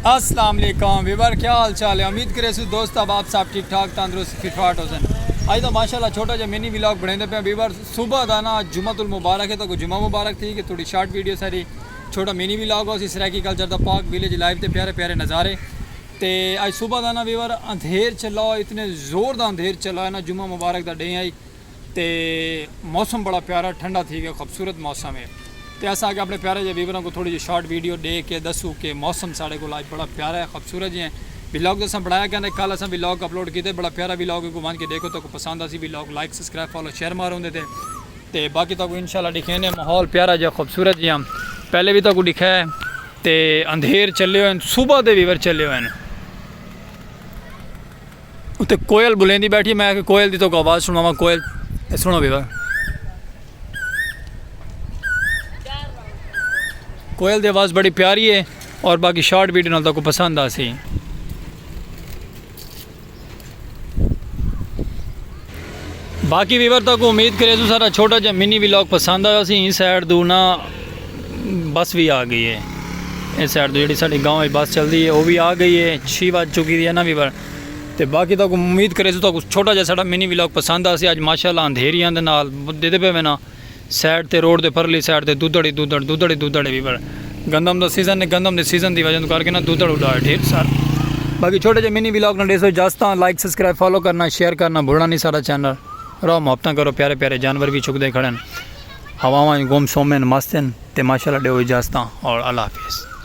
अस्सलाम वालेकुम वीवर, क्या हाल चाल है। उम्मीद करे दोस्त अब आप सब ठीक ठाक तंदुरुस्त फिटफाट हो सन। आज तो माशाल्लाह छोटा जहा मिनी व्लॉग बने पे वीवर। सुबह का ना जुम्मतुल मुबारक है, तो जुम्मा मुबारक थी कि थोड़ी शॉर्ट वीडियो सारी छोटा मिनी व्लॉग हो सराकी कल्चर का पाक विलेज लाइव ते प्यारे प्यारे नज़ारे। तो आज सुबह का ना वीवर अंधेर चला, इतने जोर का अंधेर चला है ना। जुम्मा मुबारक का डे आई तो मौसम बड़ा प्यारा ठंडा थी गया, खूबसूरत मौसम है। तो अस आके अपने प्यारे जे वीवरों को थोड़ी जी शॉर्ट वीडियो दे के दसूँ कि मौसम साढ़े को आज बड़ा प्यारा है, खूबसूरत जी है। व्लॉग अस बनाया कहते कल अस व्लॉग अपलोड किए, बड़ा प्यारा व्लॉग को मान के देखो तो पसंद आसी vlog like subscribe follow share मारो होंगे तो बाकी तो इंशाल्लाह दिखे ने माहौल प्यारा जहा खूबसूरत जी। पहले भी तो दिखा है तो अंधेर चले हुए सुबह के वीवर चले हुए हैं। उत्ते कोयल बुलेंदी बैठी, मैं कोयल की तो आवाज़ सुनावा। कोयल सुनो वीवर, कोयल की आवाज़ बड़ी प्यारी है और बाकी शॉर्ट वीडियो नाल तो पसंद आ सी। बाकी वीवर तक उम्मीद करे तो सारा छोटा जहा मिनी व्लॉग पसंद आया सी। इस साइड दू ना बस भी आ गई है, इस साइड तो जी साड़ी गाँव में बस चलती है वो भी आ गई है, 6 बज चुकी है ना वीवर। तो बाकी तो उम्मीद करे तो छोटा जहा साड़ा मिनी व्लॉग पसंद आ सी। अज माशाल्लाह अंधेरियां दे नाल देते पे मैं ना साइड ते रोड के परली साइड ते दुद्धड़े वीवर। गंदम का सीजन है, गंदम के सीजन की वजह करके ना दुद्धड़ उड़ा ढेर सारा। बाकी छोटे जे मिनी व्लॉग ना डेसो जास्ता लाइक सब्सक्राइब फॉलो करना शेयर करना भूलना नहीं सारा चैनल। रहो मुहब्बत करो, प्यारे प्यारे जानवर भी चुकते खड़े, हवावां गुम सोमेन मस्त हैं। तो माशाल्लाह दो इजाजत और अल्लाह हाफिज़।